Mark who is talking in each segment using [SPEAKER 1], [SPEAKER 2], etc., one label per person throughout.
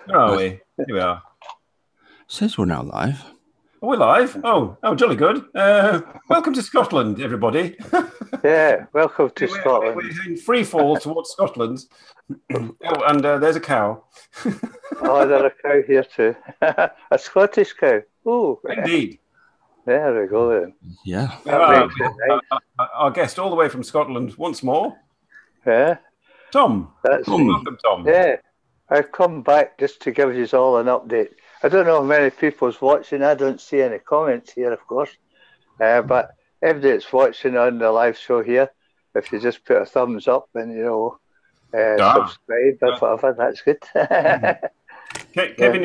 [SPEAKER 1] Where are we? Here we are.
[SPEAKER 2] Says we're now live.
[SPEAKER 1] Are we live? Oh, jolly good. Welcome to Scotland, everybody.
[SPEAKER 3] Yeah, welcome to Scotland.
[SPEAKER 1] We're in free fall towards Scotland. Oh, and there's a cow.
[SPEAKER 3] Oh, there's a cow here too. A Scottish cow. Oh,
[SPEAKER 1] indeed.
[SPEAKER 3] There we go then.
[SPEAKER 2] Yeah.
[SPEAKER 1] Our guest all the way from Scotland once more.
[SPEAKER 3] Yeah.
[SPEAKER 1] Tom. Welcome, Tom.
[SPEAKER 3] Yeah. I've come back just to give you all an update. I don't know how many people's watching. I don't see any comments here, of course. But everybody that's watching on the live show here, if you just put a thumbs up and, subscribe or whatever, that's good.
[SPEAKER 1] Kevin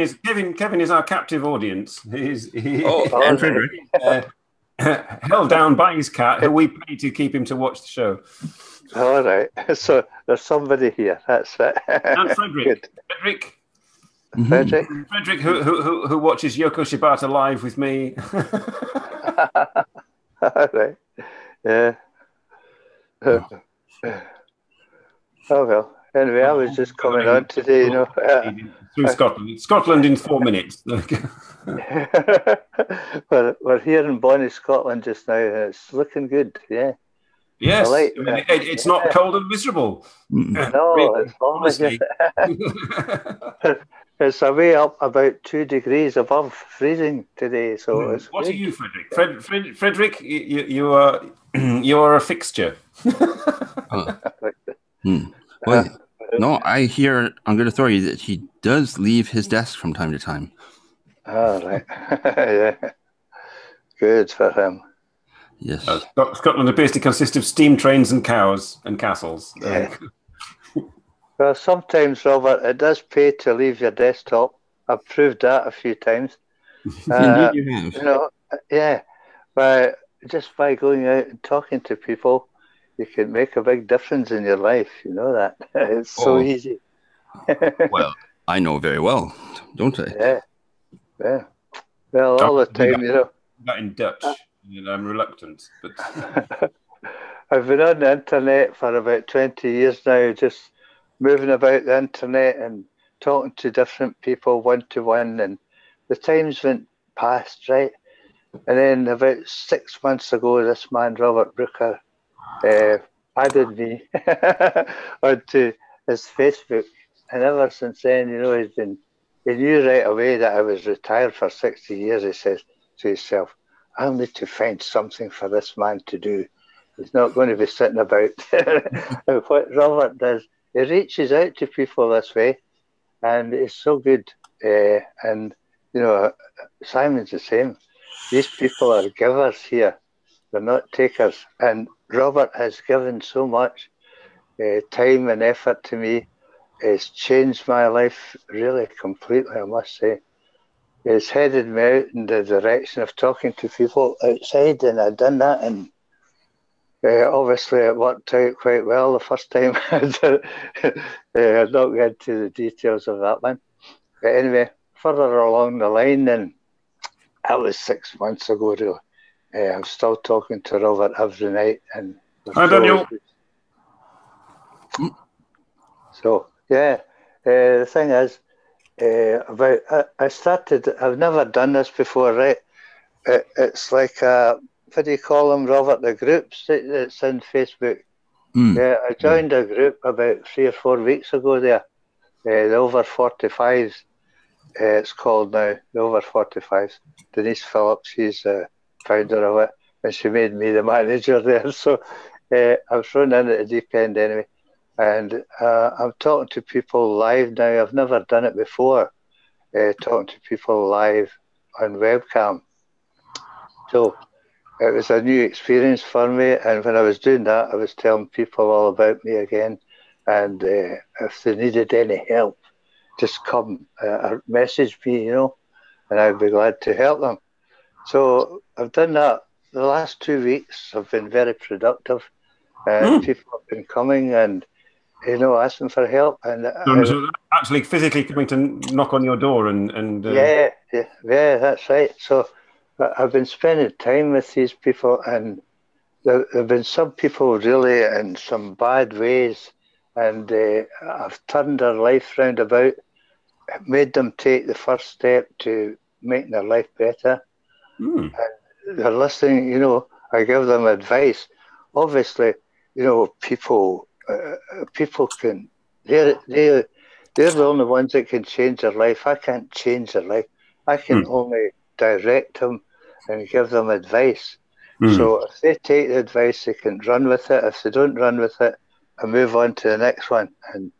[SPEAKER 1] is our captive audience.
[SPEAKER 2] And Frederick.
[SPEAKER 1] Held down by his cat, who we pay to keep him to watch the show.
[SPEAKER 3] All right. So there's somebody here. That's it.
[SPEAKER 1] And Frederick. Frederick, who watches Yoko Shibata live with me.
[SPEAKER 3] All right. Yeah. Oh well. Anyway, I was just coming on today,
[SPEAKER 1] through Scotland in 4 minutes.
[SPEAKER 3] We're here in bonnie Scotland just now, and it's looking good. Yeah.
[SPEAKER 1] Yes, it's not cold and miserable.
[SPEAKER 3] No, it's honestly. It's away up about 2 degrees above freezing today. So it's
[SPEAKER 1] what
[SPEAKER 3] good.
[SPEAKER 1] Are you, Frederick? Frederick, you are a fixture.
[SPEAKER 2] Well, no, I hear on good authority that he does leave his desk from time to time.
[SPEAKER 3] All right. Yeah. Good for him.
[SPEAKER 2] Yes.
[SPEAKER 1] Scotland appears to consist of steam trains and cows and castles.
[SPEAKER 3] Yeah. Well, sometimes, Robert, it does pay to leave your desktop. I've proved that a few times.
[SPEAKER 2] Indeed you have.
[SPEAKER 3] Yeah. But just by going out and talking to people, you can make a big difference in your life. You know that. It's so easy.
[SPEAKER 2] Well, I know very well, don't I?
[SPEAKER 3] Yeah. Yeah. Well, all the time,
[SPEAKER 1] That in Dutch. I'm reluctant, but
[SPEAKER 3] I've been on the internet for about 20 years now, just moving about the internet and talking to different people one-to-one, and the times went past, right? And then about 6 months ago, this man, Robert Brooker, added me onto his Facebook, and ever since then, he knew right away that I was retired for 60 years. He says to himself, I'll need to find something for this man to do. He's not going to be sitting about. What Robert does, he reaches out to people this way, and it's so good. And, Simon's the same. These people are givers here. They're not takers. And Robert has given so much time and effort to me. It's changed my life really completely, I must say. It's headed me out in the direction of talking to people outside, and I've done that, and obviously it worked out quite well the first time. I'll not get into the details of that one. But anyway, further along the line, and that was 6 months ago, really. I'm still talking to Robert every night. And
[SPEAKER 1] hi, Daniel.
[SPEAKER 3] So, yeah, the thing is, I've never done this before, right? It's like, what do you call them, Robert? The groups that's in Facebook. Yeah, I joined a group about 3 or 4 weeks ago there, the Over 45s. It's called now, the Over 45s. Denise Phillips, she's the founder of it, and she made me the manager there. So I was thrown in at the deep end anyway. And I'm talking to people live now. I've never done it before, talking to people live on webcam. So it was a new experience for me. And when I was doing that, I was telling people all about me again. And if they needed any help, just come or message me, and I'd be glad to help them. So I've done that. The last 2 weeks have been very productive. And people have been coming and asking for help, and
[SPEAKER 1] so actually physically coming to knock on your door and
[SPEAKER 3] yeah, that's right. So I've been spending time with these people, and there have been some people really in some bad ways and I've turned their life round about, made them take the first step to making their life better.
[SPEAKER 1] Mm.
[SPEAKER 3] And they're listening, you know, I give them advice. Obviously, you know, people can, they're the only ones that can change their life. I can't change their life. I can only direct them and give them advice. So if they take the advice, they can run with it. If they don't run with it, I move on to the next one and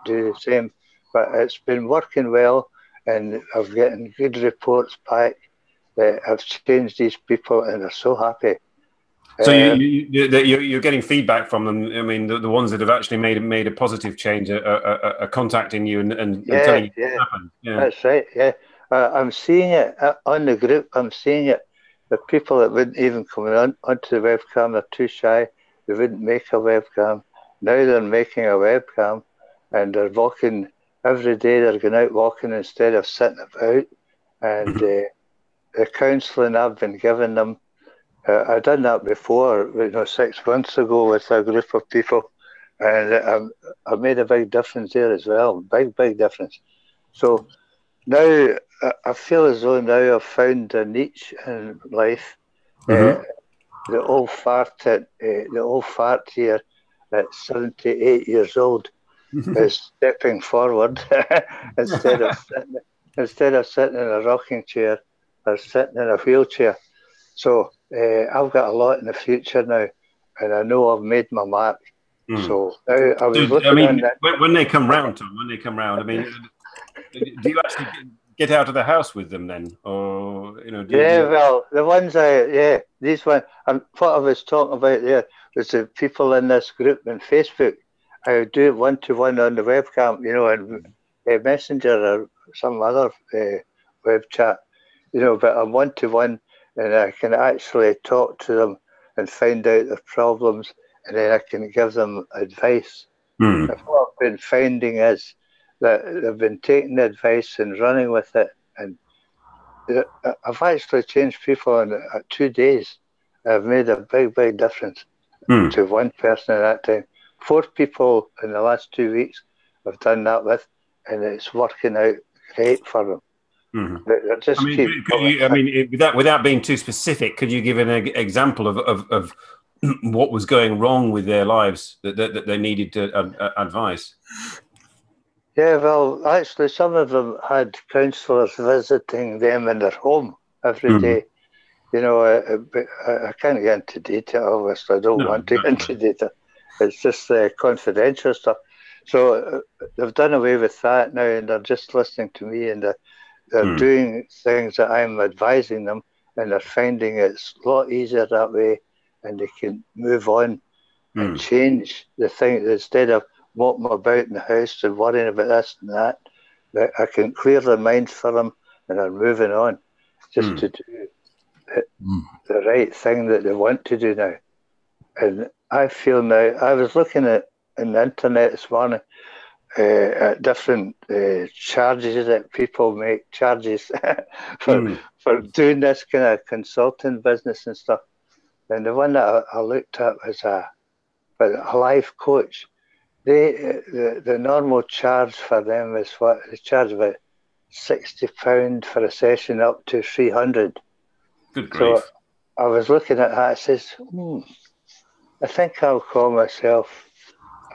[SPEAKER 3] do the same. But it's been working well, and I'm getting good reports back that I've changed these people, and they're so happy.
[SPEAKER 1] So you're getting feedback from them. I mean, the ones that have actually made a positive change are contacting you and telling you what happened. Yeah,
[SPEAKER 3] that's right. Yeah, I'm seeing it on the group. I'm seeing it. The people that wouldn't even come onto the webcam, they're too shy. They wouldn't make a webcam. Now they're making a webcam, and they're walking every day. They're going out walking instead of sitting about. And the counselling I've been giving them, I've done that before, 6 months ago with a group of people, and I made a big difference there as well. Big difference. So now I feel as though now I've found a niche in life. The old fart here at 78 years old is stepping forward instead of sitting in a rocking chair or sitting in a wheelchair. So I've got a lot in the future now, and I know I've made my mark. So now I was looking on that.
[SPEAKER 1] When they come round, Tom, I mean, do you actually get out of the house with them then, or
[SPEAKER 3] well, the ones these ones. What I was talking about there was the people in this group on Facebook. I would do it one-to-one on the webcam, and Messenger or some other web chat, but I'm one-to-one, and I can actually talk to them and find out their problems, and then I can give them advice. What I've been finding is that they've been taking the advice and running with it, and I've actually changed people in 2 days. I've made a big difference to one person at that time. 4 people in the last 2 weeks I've done that with, and it's working out great for them.
[SPEAKER 1] Without being too specific, could you give an example of what was going wrong with their lives that they needed advice?
[SPEAKER 3] Yeah, well, actually, some of them had counsellors visiting them in their home every day. I can't get into detail, obviously. I don't want to get into detail. It's just confidential stuff. So they've done away with that now, and they're just listening to me, and they're doing things that I'm advising them, and they're finding it's a lot easier that way, and they can move on and change the thing instead of walking about in the house and worrying about this and that. I can clear their minds for them, and they're moving on just to do the right thing that they want to do now. And I feel now, I was looking at on the internet this morning at different charges that people make, charges for doing this kind of consulting business and stuff. And the one that I looked at was a life coach. The normal charge for them is what they charge about £60 for a session, up to 300.
[SPEAKER 1] Good grief.
[SPEAKER 3] So I was looking at that. I says, I think I'll call myself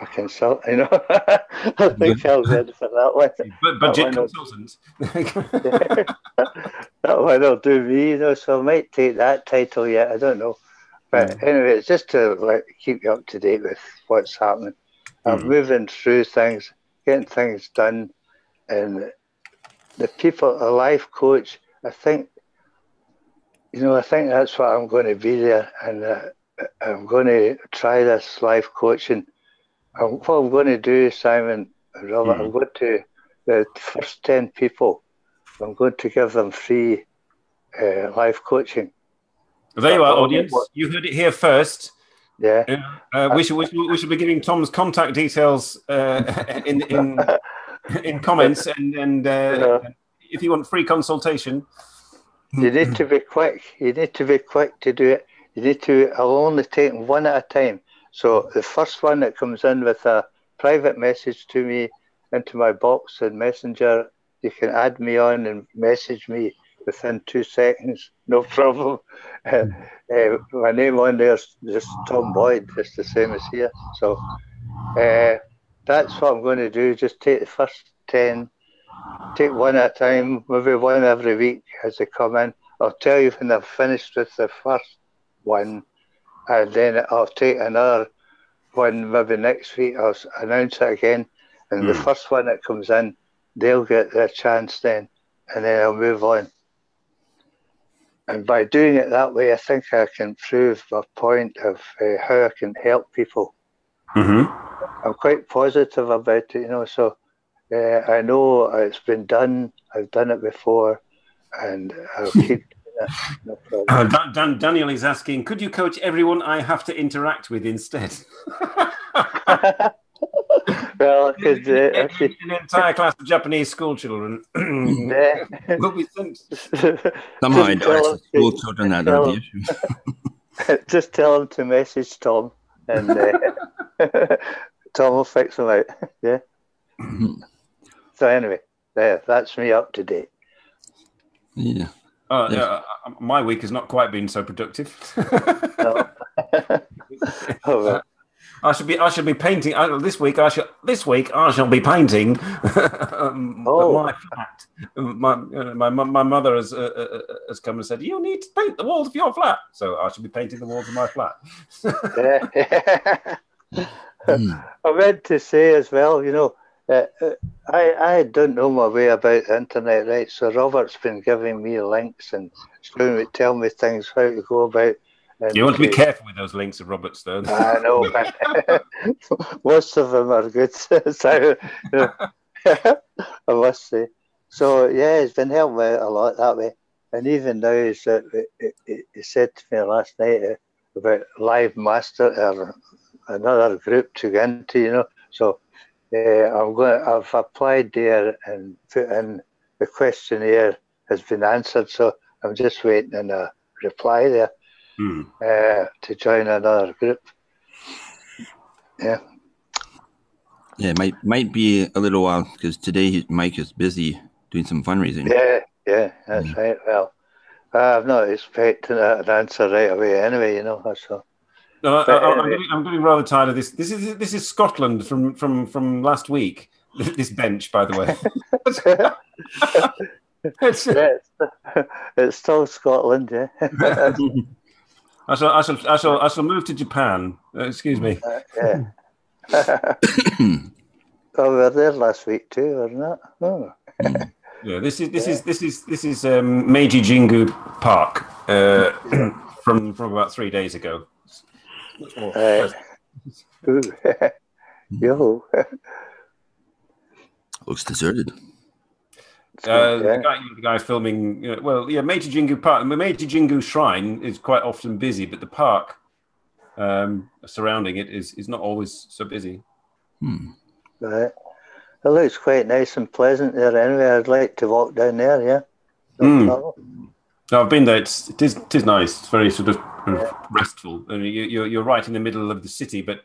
[SPEAKER 3] a consultant. I think I'll go for that one.
[SPEAKER 1] Budget consultant.
[SPEAKER 3] That one will do me, So I might take that title yet. I don't know. But anyway, it's just to keep you up to date with what's happening. I'm moving through things, getting things done, and the people, a life coach. I think that's what I'm going to be there, and I'm going to try this life coaching. What I'm going to do, Simon and Robert, I'm going to the first 10 people. I'm going to give them free life coaching.
[SPEAKER 1] There you are, audience. You heard it here first.
[SPEAKER 3] Yeah.
[SPEAKER 1] We should be giving Tom's contact details in comments, and if you want free consultation,
[SPEAKER 3] you need to be quick. You need to be quick to do it. I'll only take one at a time. So the first one that comes in with a private message to me into my box and Messenger. You can add me on and message me within 2 seconds, no problem. My name on there's just Tom Boyd, just the same as here. So that's what I'm going to do. Just take the first 10, take one at a time, maybe one every week as they come in. I'll tell you when I've finished with the first one, and then I'll take another one maybe next week. I'll announce it again, and the first one that comes in, they'll get their chance then, and then I'll move on. And by doing it that way, I think I can prove my point of how I can help people. I'm quite positive about it, so I know it's been done. I've done it before, and I'll keep doing it. No problem.
[SPEAKER 1] Daniel is asking, could you coach everyone I have to interact with instead?
[SPEAKER 3] Well, because
[SPEAKER 1] an entire class of Japanese school children will be sent.
[SPEAKER 2] Somehow I know it's school children that are the issue.
[SPEAKER 3] Just tell them to message Tom, and Tom will fix them out. Yeah. So anyway, that's me up to date.
[SPEAKER 2] Yeah.
[SPEAKER 1] My week has not quite been so productive.
[SPEAKER 3] No. Oh, well.
[SPEAKER 1] I should be painting this week. I shall be painting my flat. My mother has come and said, you need to paint the walls of your flat. So I should be painting the walls of my flat.
[SPEAKER 3] I meant to say as well, I don't know my way about the internet, right? So Robert's been giving me links and tell me things how to go about.
[SPEAKER 1] You want to be careful with those links of Robert Stone.
[SPEAKER 3] I know. Most of them are good. So, I must say. So, yeah, it's been helping me out a lot that way. And even now, he said to me last night about Live Master, or another group to get into, So, I've applied there and put in the questionnaire has been answered. So, I'm just waiting on a reply there. To join another group. Yeah.
[SPEAKER 2] Yeah, might be a little while because today Mike is busy doing some fundraising.
[SPEAKER 3] Yeah, that's right. Well, I'm not expecting an answer right away anyway, So.
[SPEAKER 1] No, I'm getting rather tired of this. This is Scotland from last week. This bench, by the way.
[SPEAKER 3] It's still Scotland, yeah.
[SPEAKER 1] I shall move to Japan. Excuse me.
[SPEAKER 3] Yeah. We were there last week too, wasn't it? Oh.
[SPEAKER 1] Yeah, this is Meiji Jingu Park from about 3 days ago.
[SPEAKER 3] Yo.
[SPEAKER 2] Looks deserted.
[SPEAKER 1] The guy filming. Meiji Jingu Park. The Meiji Jingu Shrine is quite often busy, but the park surrounding it is not always so busy.
[SPEAKER 3] Right. It looks quite nice and pleasant there. Anyway, I'd like to walk down there. Yeah. No problem.
[SPEAKER 1] No, I've been there. It is nice. It's very sort of restful. I mean, you're right in the middle of the city, but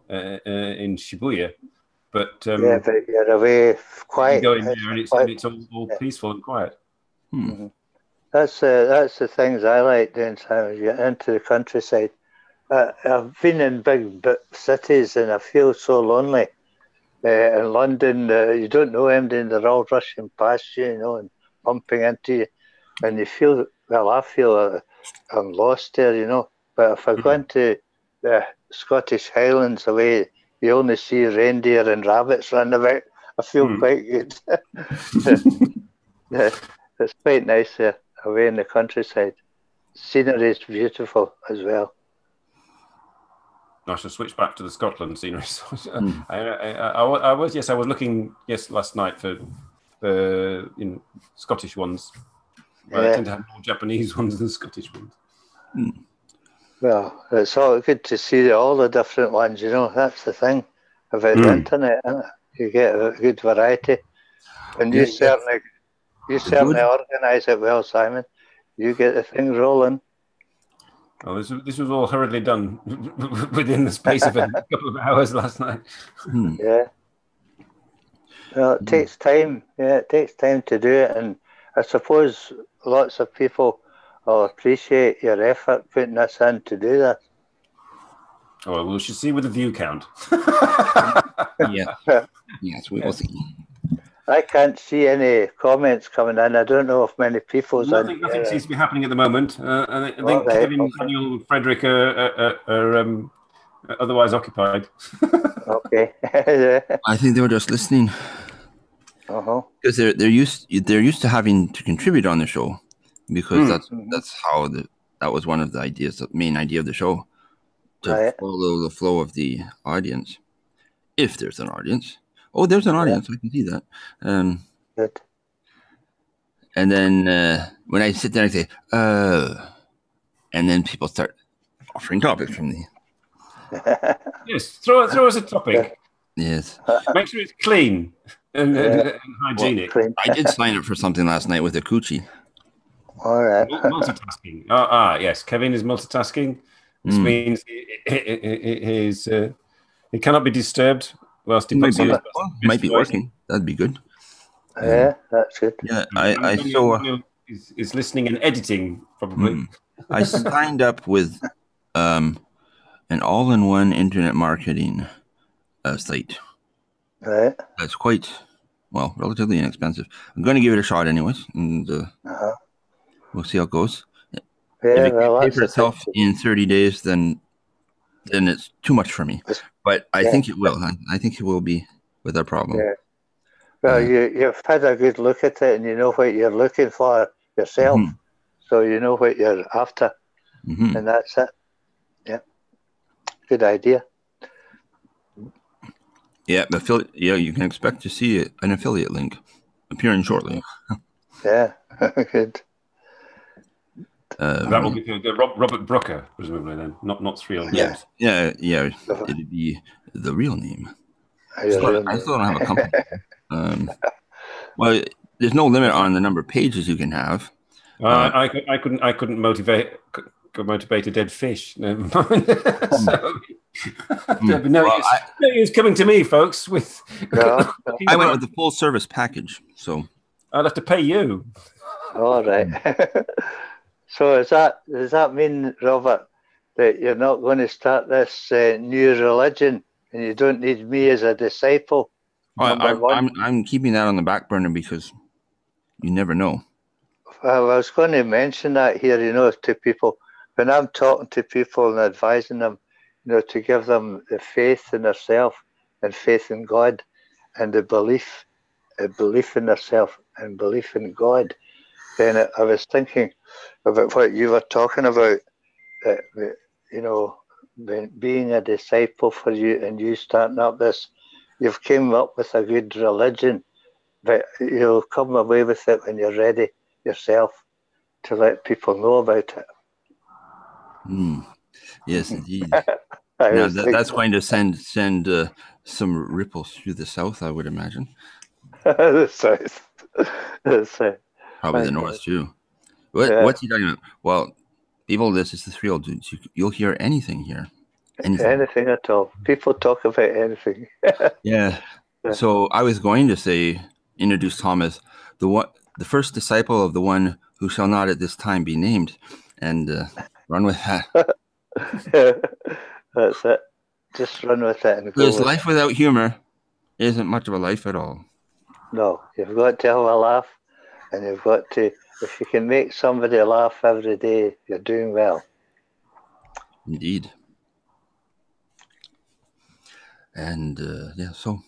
[SPEAKER 1] in Shibuya. But
[SPEAKER 3] but you're away quiet.
[SPEAKER 1] You go in there and it's all peaceful and quiet.
[SPEAKER 3] That's the things I like doing. Simon, you get into the countryside. I've been in big cities and I feel so lonely. In London, you don't know anything. They're all rushing past you, and bumping into you, and you feel. Well, I feel I'm lost there, But if I go into the Scottish Highlands away, you only see reindeer and rabbits running about. I feel quite good. It's quite nice there, away in the countryside. Scenery is beautiful as well.
[SPEAKER 1] I shall switch back to the Scotland scenery. I was looking last night for Scottish ones. I tend to have more Japanese ones than Scottish ones.
[SPEAKER 3] Well, it's all good to see all the different ones, That's the thing about the internet, isn't it? You get a good variety. And you certainly organise it well, Simon. You get the thing rolling.
[SPEAKER 1] Oh, this was all hurriedly done within the space of a couple of hours last night.
[SPEAKER 3] Yeah. Well, it takes time. Yeah, it takes time to do it, and I suppose lots of people will appreciate your effort putting this in to do that.
[SPEAKER 1] Oh, we should see with the view count.
[SPEAKER 2] Yeah. Yes, we will see.
[SPEAKER 3] I can't see any comments coming in. I don't know if many people's
[SPEAKER 1] Nothing seems to be happening at the moment. I think Kevin, Daniel, Frederick are otherwise occupied.
[SPEAKER 3] Okay. Yeah.
[SPEAKER 2] I think they were just listening. Because they're used to having to contribute on the show, because that's how that was one of the ideas, the main idea of the show, to follow the flow of the audience. If there's an audience. Oh, there's an audience. I can see that.
[SPEAKER 3] Good.
[SPEAKER 2] And then when I sit there, I say, and then people start offering topics from the.
[SPEAKER 1] Yes, throw us a topic.
[SPEAKER 2] Yes.
[SPEAKER 1] Make sure it's clean and hygienic.
[SPEAKER 2] I did sign up for something last night with a coochie.
[SPEAKER 3] All right.
[SPEAKER 1] Multitasking. Yes. Kevin is multitasking. This means he cannot be disturbed whilst he puts
[SPEAKER 2] might be working. That'd be good.
[SPEAKER 3] Yeah, that's good.
[SPEAKER 2] Yeah, I saw.
[SPEAKER 1] Is listening and editing probably.
[SPEAKER 2] I signed up with an all-in-one internet marketing site.
[SPEAKER 3] Right.
[SPEAKER 2] That's quite relatively inexpensive. I'm going to give it a shot anyways, and we'll see how it goes.
[SPEAKER 3] Yeah,
[SPEAKER 2] if it can pay for itself in 30 days, then it's too much for me. But I think it will. I think it will be without problem.
[SPEAKER 3] Yeah. Well, you've had a good look at it, and you know what you're looking for yourself. So you know what you're after, and that's it. Yeah, good idea.
[SPEAKER 2] Yeah, you can expect to see an affiliate link appearing shortly.
[SPEAKER 3] Yeah, good.
[SPEAKER 1] That will be the Robert Brooker, presumably then, not 3 old names.
[SPEAKER 2] Yeah. It'd be the real name. I still don't have a company. Well, there's no limit on the number of pages you can have.
[SPEAKER 1] I couldn't motivate a dead fish. Never mind. It's coming to me, folks.
[SPEAKER 2] I went with the full service package, so
[SPEAKER 1] I'll have to pay you.
[SPEAKER 3] All right. So does that mean, Robert, that you're not going to start this new religion, and you don't need me as a disciple?
[SPEAKER 2] I'm keeping that on the back burner because you never know.
[SPEAKER 3] Well, I was going to mention that here, to people. When I'm talking to people and advising them, to give them the faith in themselves and faith in God, and the belief in themselves and belief in God, then I was thinking about what you were talking about, being a disciple for you, and you starting up this. You've came up with a good religion, but you'll come away with it when you're ready yourself to let people know about it.
[SPEAKER 2] Yes, indeed. Now, that's going to send some ripples through the south, I would imagine.
[SPEAKER 3] The south.
[SPEAKER 2] Probably the north too. What's he talking about? Well, people, this is the 3 old dudes. You'll hear anything here.
[SPEAKER 3] Anything at all. People talk about anything.
[SPEAKER 2] Yeah. So I was going to say, introduce Tom as the first disciple of the one who shall not at this time be named, and run with that.
[SPEAKER 3] That's it. Just run with it.
[SPEAKER 2] Because life without humor isn't much of a life at all.
[SPEAKER 3] No, you've got to have a laugh, and you've got to. If you can make somebody laugh every day, you're doing well.
[SPEAKER 2] Indeed. And so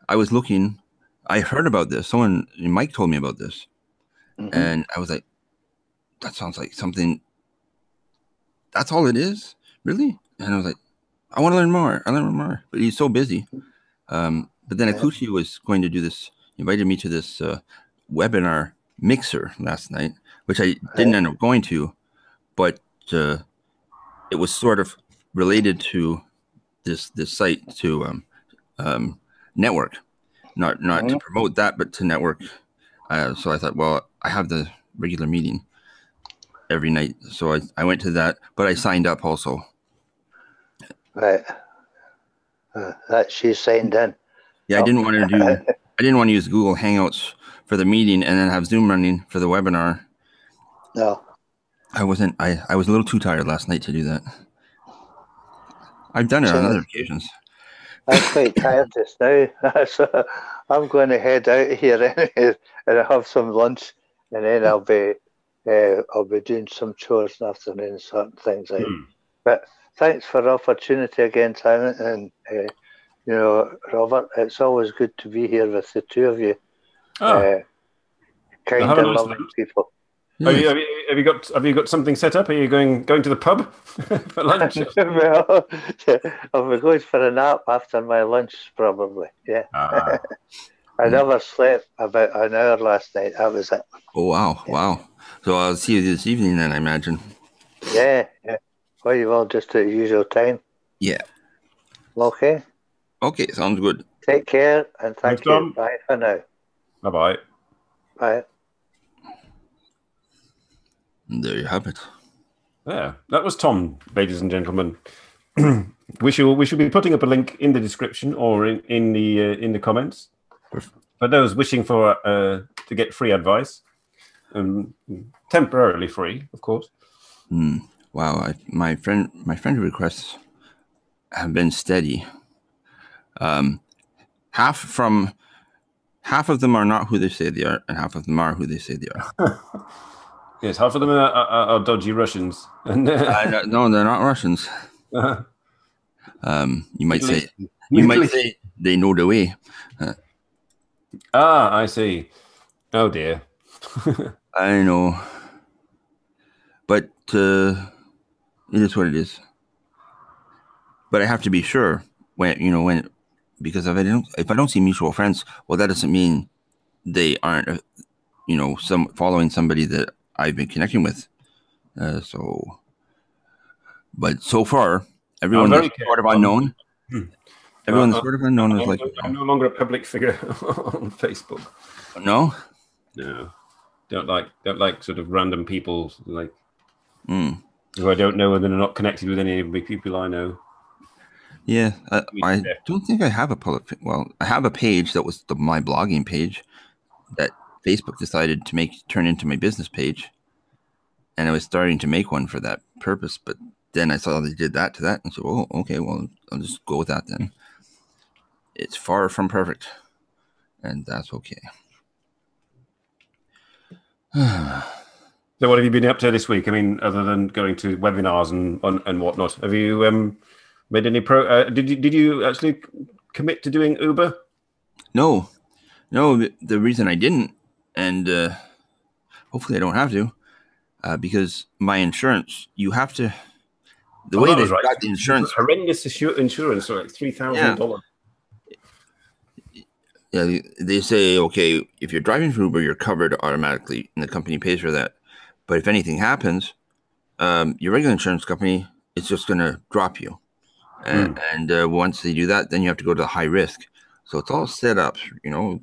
[SPEAKER 2] I was looking. I heard about this. Mike told me about this, and I was like, "That sounds like something." That's all it is, really. And I was like, "I want to learn more. But he's so busy. But then Akuchi was going to do this. Invited me to this webinar mixer last night, which I didn't end up going to, but it was sort of related to this site to network, not to promote that, but to network. So I thought, well, I have the regular meeting, every night. So I went to that, but I signed up also.
[SPEAKER 3] Right. That she signed in.
[SPEAKER 2] Yeah, I didn't want to use Google Hangouts for the meeting and then have Zoom running for the webinar.
[SPEAKER 3] No.
[SPEAKER 2] I was a little too tired last night to do that. I've done it on other occasions.
[SPEAKER 3] I'm quite tired just now. So I'm going to head out here anyway, and I'll have some lunch, and then I'll be doing some chores in the afternoon, sorting things out. But thanks for the opportunity again, Simon, and Robert. It's always good to be here with the two of you. Kind and loving people.
[SPEAKER 1] Yes. Have you got something set up? Are you going to the pub for lunch?
[SPEAKER 3] Well, I'll be going for a nap after my lunch, probably. Yeah. I never slept about an hour last night. That was it.
[SPEAKER 2] Oh wow, wow! So I'll see you this evening then, I imagine.
[SPEAKER 3] Yeah. Well, you all just at the usual time.
[SPEAKER 2] Yeah.
[SPEAKER 3] Okay.
[SPEAKER 2] Okay, sounds good.
[SPEAKER 3] Take care and thank you.
[SPEAKER 1] Tom.
[SPEAKER 3] Bye for now.
[SPEAKER 1] Bye.
[SPEAKER 3] Bye.
[SPEAKER 2] And there you have it.
[SPEAKER 1] Yeah, that was Tom, ladies and gentlemen. we should be putting up a link in the description or in the comments for those wishing for to get free advice, temporarily free, of course.
[SPEAKER 2] Wow, my friend requests have been steady. Half of them are not who they say they are, and half of them are who they say they are.
[SPEAKER 1] Yes, half of them are dodgy Russians. No,
[SPEAKER 2] they're not Russians. You might say they know the way.
[SPEAKER 1] I see. Oh dear.
[SPEAKER 2] I know, but it is what it is. But I have to be sure because if I don't see mutual friends, well, that doesn't mean they aren't, following somebody that I've been connecting with. But so far, everyone that's sort of unknown. Everyone that's sort of unknown is like.
[SPEAKER 1] I'm no longer a public figure on Facebook.
[SPEAKER 2] No.
[SPEAKER 1] Don't like sort of random people who I don't know and they're not connected with any of the people I know.
[SPEAKER 2] Yeah, I don't think I have a public. Well, I have a page that was my blogging page that Facebook decided to turn into my business page, and I was starting to make one for that purpose. But then I saw they did that to that, and so okay, well, I'll just go with that then. It's far from perfect, and that's okay.
[SPEAKER 1] So, what have you been up to this week? I mean, other than going to webinars and whatnot, have you made any did you actually commit to doing Uber?
[SPEAKER 2] No. The reason I didn't, and hopefully I don't have to, because my insurance, you have to. The way they got the insurance,
[SPEAKER 1] horrendous insurance, so like $3,000.
[SPEAKER 2] Yeah, they say, okay, if you're driving for Uber, you're covered automatically, and the company pays for that. But if anything happens, your regular insurance company is just going to drop you. And once they do that, then you have to go to the high risk. So it's all set up, to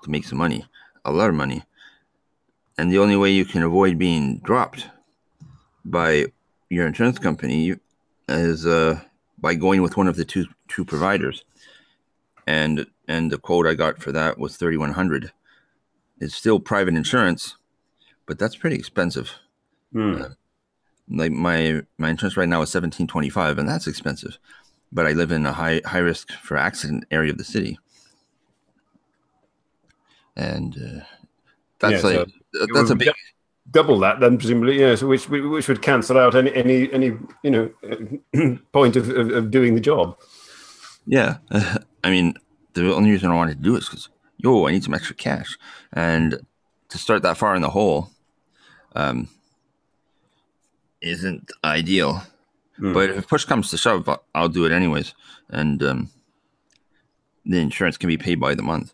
[SPEAKER 2] make some money, a lot of money. And the only way you can avoid being dropped by your insurance company is by going with one of the two providers. And the quote I got for that was $3,100. It's still private insurance, but that's pretty expensive. Like my insurance right now is $1,725, and that's expensive. But I live in a high risk for accident area of the city, and that's that's a big
[SPEAKER 1] double that then presumably. Yeah, so which would cancel out any point of doing the job.
[SPEAKER 2] Yeah, I mean the only reason I wanted to do it is because I need some extra cash, and to start that far in the hole isn't ideal. But if push comes to shove, I'll do it anyways, and the insurance can be paid by the month.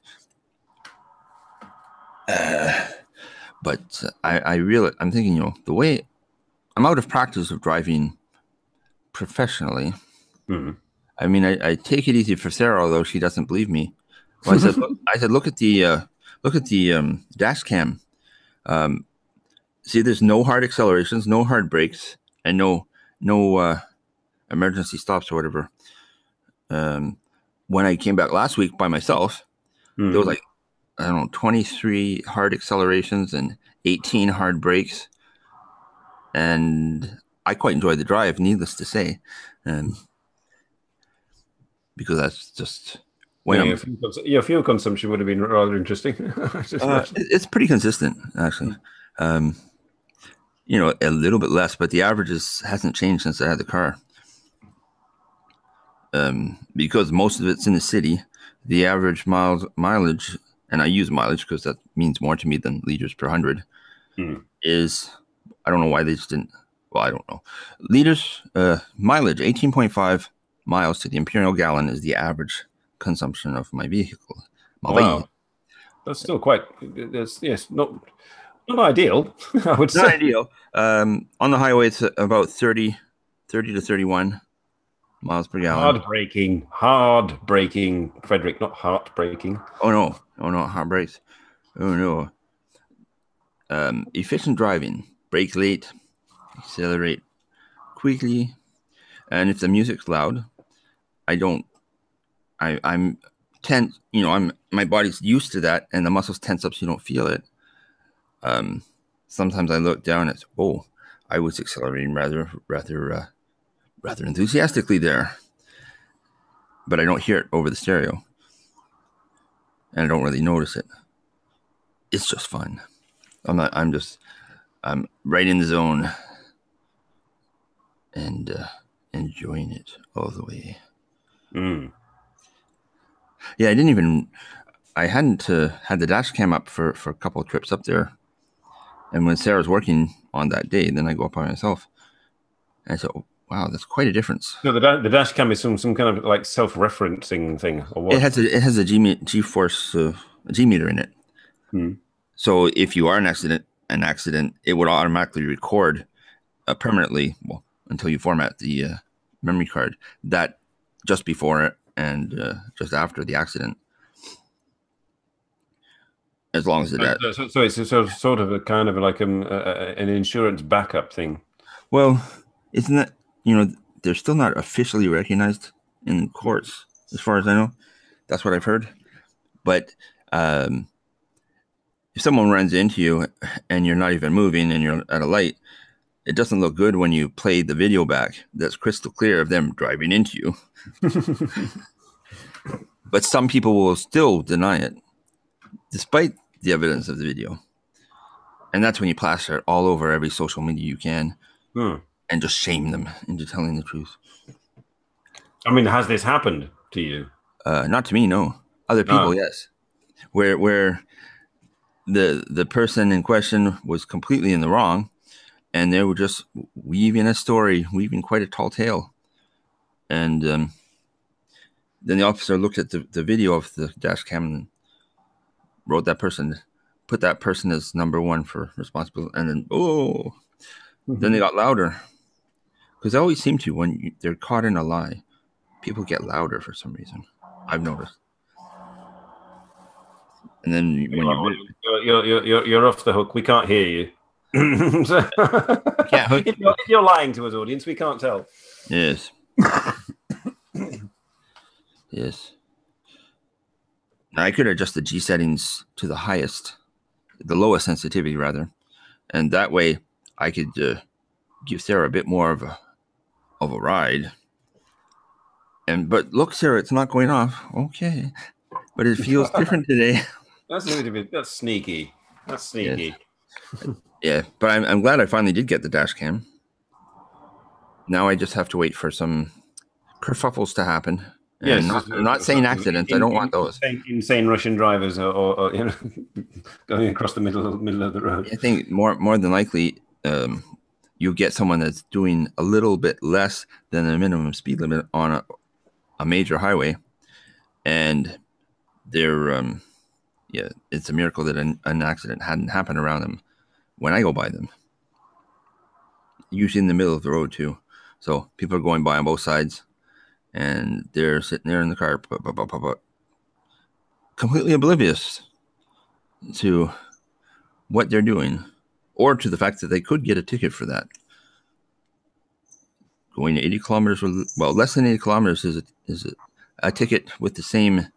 [SPEAKER 2] But I'm thinking, the way I'm out of practice of driving professionally. I mean, I take it easy for Sarah, although she doesn't believe me. Well, I said, look at the dash cam. See, there's no hard accelerations, no hard brakes, and no emergency stops or whatever. When I came back last week by myself, there was like, I don't know, 23 hard accelerations and 18 hard brakes. And I quite enjoyed the drive, needless to say. Because that's just...
[SPEAKER 1] Your fuel consumption would have been rather interesting.
[SPEAKER 2] It's pretty consistent, actually. You know, a little bit less, but the averages hasn't changed since I had the car. Because most of it's in the city, the average mileage, and I use mileage because that means more to me than liters per 100, is, I don't know why they just didn't, well, I don't know. Liters, mileage, 18.5 miles to the imperial gallon is the average consumption of my vehicle.
[SPEAKER 1] Wow. That's still quite, not ideal, I would say.
[SPEAKER 2] Not ideal. On the highway, it's about 30 to 31 miles per gallon.
[SPEAKER 1] Hard braking, Frederick, not heartbreaking.
[SPEAKER 2] Oh no, hard brakes. Oh no. Efficient driving, brake late, accelerate quickly, and if the music's loud, I'm tense. You know, my body's used to that, and the muscles tense up so you don't feel it. Sometimes I look down and I was accelerating rather enthusiastically there, but I don't hear it over the stereo, and I don't really notice it. It's just fun. I'm right in the zone and enjoying it all the way. Yeah, I hadn't had the dash cam up for a couple of trips up there. And when Sarah's working on that day, then I go up by myself. And I said, wow, that's quite a difference.
[SPEAKER 1] No, the dash cam is some kind of like self-referencing thing, or what?
[SPEAKER 2] It has a G-force G-meter in it. So if you are an accident, it would automatically record permanently, well, until you format the memory card, that just before it and just after the accident. As long as it
[SPEAKER 1] so it's sort of a kind of like an insurance backup thing.
[SPEAKER 2] Well, isn't that, they're still not officially recognized in courts, as far as I know. That's what I've heard. But if someone runs into you and you're not even moving and you're at a light, it doesn't look good when you play the video back that's crystal clear of them driving into you. But some people will still deny it, despite the evidence of the video. And that's when you plaster it all over every social media you can and just shame them into telling the truth.
[SPEAKER 1] I mean, has this happened to you?
[SPEAKER 2] Not to me, no. Other people, yes. Where the person in question was completely in the wrong, and they were just weaving quite a tall tale. And then the officer looked at the video of the dash cam and put that person as number one for responsible. And then, then they got louder. Because they always seem to, when they're caught in a lie, people get louder for some reason. I've noticed. And then
[SPEAKER 1] you're off the hook. We can't hear you. If you're lying to us, audience, we can't tell.
[SPEAKER 2] Yes. Yes. Now, I could adjust the G settings to the lowest sensitivity rather, and that way I could give Sarah a bit more of a ride. But look, Sarah, it's not going off. Okay, but it feels different today.
[SPEAKER 1] That's sneaky. That's sneaky.
[SPEAKER 2] Yes. Yeah, but I'm glad I finally did get the dash cam. Now I just have to wait for some kerfuffles to happen. Yes, I'm not saying accidents. I don't want those.
[SPEAKER 1] Insane Russian drivers or going across the middle of the road.
[SPEAKER 2] I think more than likely you get someone that's doing a little bit less than the minimum speed limit on a major highway, and they're it's a miracle that an accident hadn't happened around them when I go by them. Usually in the middle of the road too, so people are going by on both sides. And they're sitting there in the car, completely oblivious to what they're doing or to the fact that they could get a ticket for that. Going 80 kilometers, less than 80 kilometers is a ticket with the same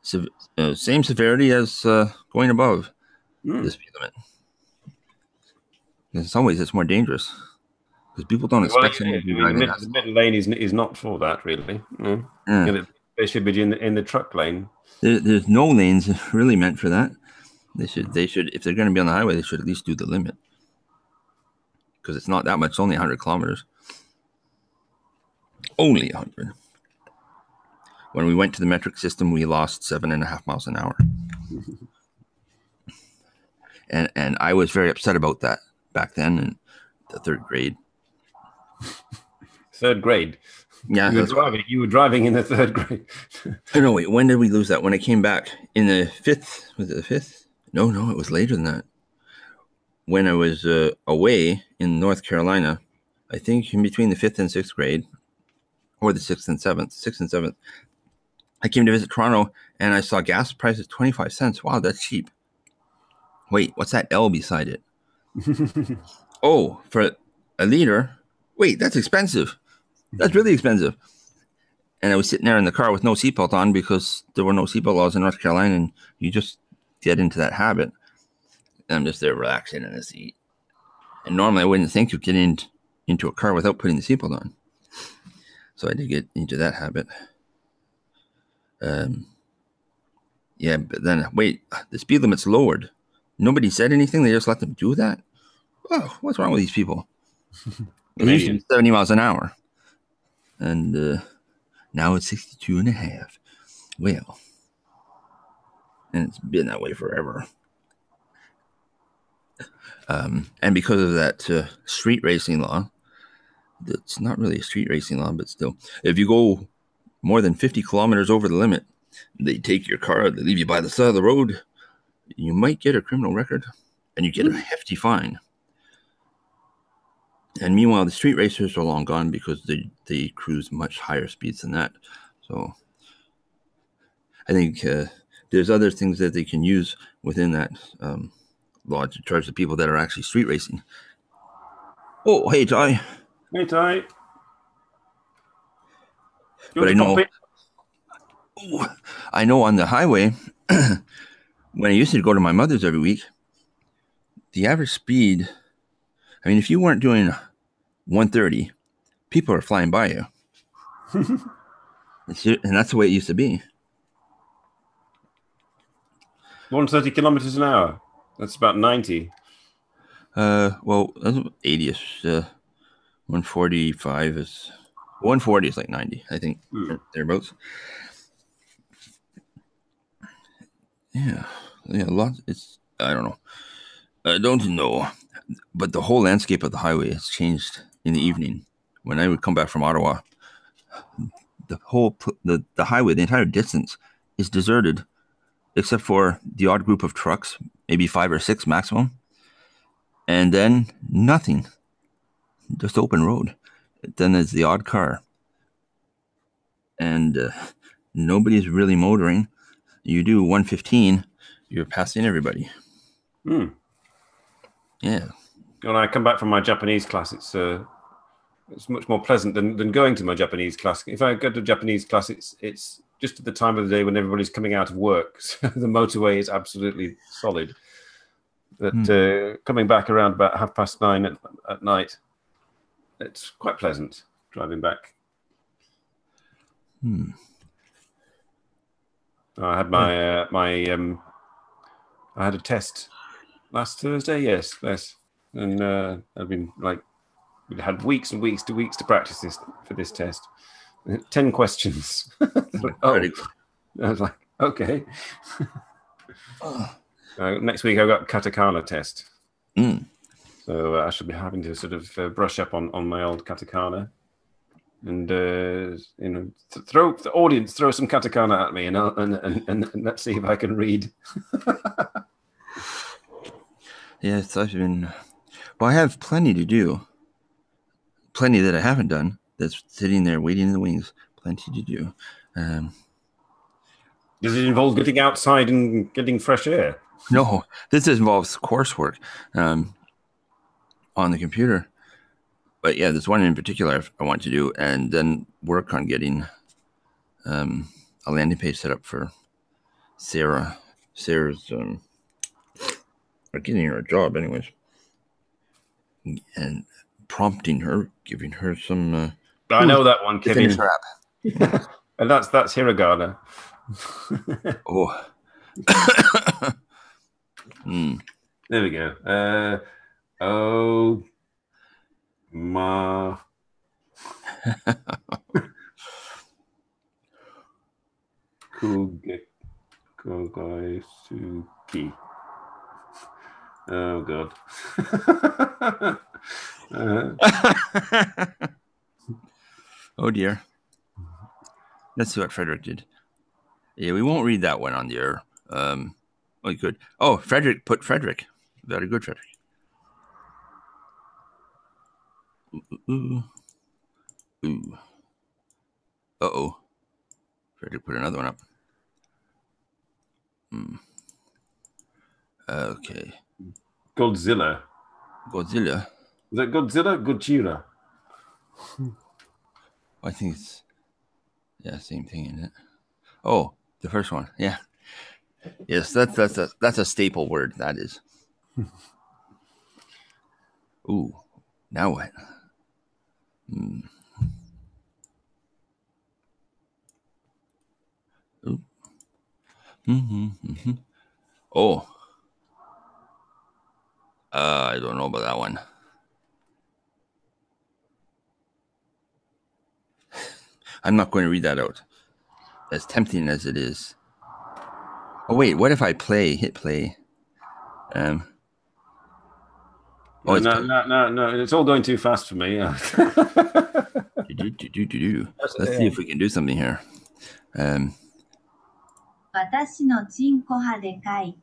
[SPEAKER 2] severity as going above the speed limit. In some ways, it's more dangerous because people don't expect someone to be driving.
[SPEAKER 1] The middle lane is not for that, really. No. They should be in the truck lane.
[SPEAKER 2] There's no lanes really meant for that. They should if they're going to be on the highway, they should at least do the limit because it's not that much. It's only 100 kilometers. Only 100. When we went to the metric system, we lost 7.5 miles an hour. And I was very upset about that back then in the third grade.
[SPEAKER 1] Third grade?
[SPEAKER 2] Yeah.
[SPEAKER 1] You were driving in the third grade.
[SPEAKER 2] No, wait. When did we lose that? When I came back in the fifth. Was it the fifth? No, it was later than that. When I was away in North Carolina, I think in between the 5th and 6th grade, or the 6th and 7th, I came to visit Toronto and I saw gas prices 25 cents. Wow, that's cheap. Wait, what's that L beside it? Oh, for a liter? Wait, that's expensive. That's really expensive. And I was sitting there in the car with no seatbelt on because there were no seatbelt laws in North Carolina, and you just get into that habit. And I'm just there relaxing in the seat. And normally I wouldn't think of getting into a car without putting the seatbelt on. So I did get into that habit. Yeah, but then, wait, the speed limit's lowered. Nobody said anything? They just let them do that? Oh, what's wrong with these people? It used to be 70 miles an hour. And now it's 62.5. Well, and it's been that way forever. And because of that street racing law, that's not really a street racing law, but still, if you go more than 50 kilometers over the limit, they take your car, they leave you by the side of the road, you might get a criminal record, and you get a hefty fine. And meanwhile, the street racers are long gone because they cruise much higher speeds than that. So I think there's other things that they can use within that law to charge the people that are actually street racing. Oh, hey, Ty.
[SPEAKER 1] Hey, Ty.
[SPEAKER 2] But I know on the highway, when I used to go to my mother's every week, the average speed, I mean, if you weren't doing 130, people are flying by you. And that's the way it used to be.
[SPEAKER 1] 130 kilometers an hour. That's about 90.
[SPEAKER 2] Well, 80-ish. 145 is 140 is like 90, I think. Thereabouts. Yeah, a lot. It's I don't know. I don't know, but the whole landscape of the highway has changed in the evening. When I would come back from Ottawa, the highway, the entire distance, is deserted, except for the odd group of trucks, maybe 5 or 6 maximum, and then nothing, just open road. Then there's the odd car, and nobody's really motoring. You do 115, you're passing everybody. Yeah.
[SPEAKER 1] When I come back from my Japanese class, it's much more pleasant than going to my Japanese class. If I go to Japanese class, it's just at the time of the day when everybody's coming out of work. So the motorway is absolutely solid. But coming back around about 9:30 at night, it's quite pleasant driving back. I had I had a test last Thursday. Yes, and I've been we had weeks and weeks to practice for this test. 10 questions. I was like, okay. Next week I've got a katakana test. So I should be having to sort of brush up on my old katakana. And throw the audience, throw some katakana at me, and let's see if I can read.
[SPEAKER 2] Yes, I've been. Well, I have plenty to do. Plenty that I haven't done. That's sitting there waiting in the wings. Plenty to do.
[SPEAKER 1] Does it involve getting outside and getting fresh air?
[SPEAKER 2] No, this involves coursework. on the computer. But yeah, there's one in particular I want to do, and then work on getting a landing page set up for Sarah. Sarah's or getting her a job, anyways, and prompting her, giving her some.
[SPEAKER 1] I know that one, Kevin.
[SPEAKER 2] Finish her app.
[SPEAKER 1] And that's hiragana.
[SPEAKER 2] Oh.
[SPEAKER 1] There we go. Oh ma Kugaisuki. Oh god.
[SPEAKER 2] Oh dear. Let's see what Frederick did. Yeah, we won't read that one on the air. Oh, good. Oh, Frederick put Frederick. Very good, Frederick. Ooh. Uh-oh. Frederick put another one up. Okay.
[SPEAKER 1] Godzilla.
[SPEAKER 2] Godzilla.
[SPEAKER 1] Is that Godzilla? Godzilla.
[SPEAKER 2] I think it's same thing, isn't it? Oh, the first one. Yeah. Yes, that's a staple word. That is. Ooh. Now what? Ooh. Oh. I don't know about that one. I'm not going to read that out. As tempting as it is. Oh wait, what if I hit play?
[SPEAKER 1] No, it's all going too fast for me.
[SPEAKER 2] Let's see if we can do something here.
[SPEAKER 4] 私のチンコはでかい。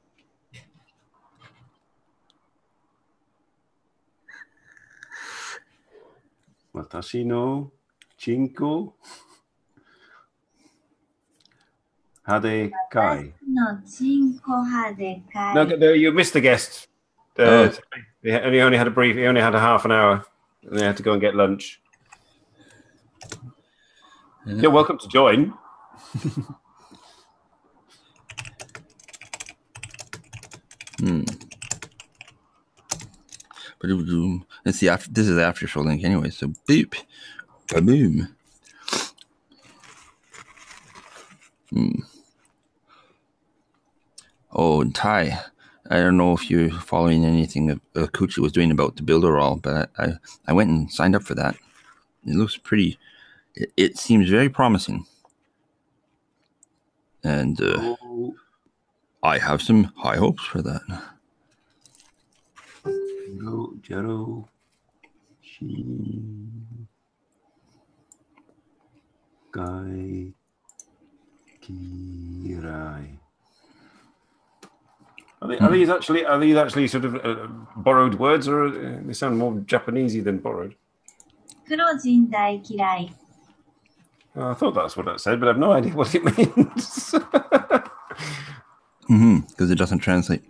[SPEAKER 1] 私のチンコはでかい。
[SPEAKER 4] 私のチンコはでかい。
[SPEAKER 1] No, you missed the guest. He only had a half an hour. And they had to go and get lunch. You're welcome to join.
[SPEAKER 2] Let's see. This is the after show link anyway. So boop, boom. Oh, and Ty. I don't know if you're following anything that Kuchi was doing about the builder all, but I went and signed up for that. It looks pretty. It seems very promising, and I have some high hopes for that.
[SPEAKER 1] Jero, Kai, Kirai. Are these actually sort of borrowed words, or they sound more Japanesey than borrowed?
[SPEAKER 4] 黒人大嫌い。
[SPEAKER 1] I thought that's what it said, but I have no idea what it means.
[SPEAKER 2] Because it doesn't translate.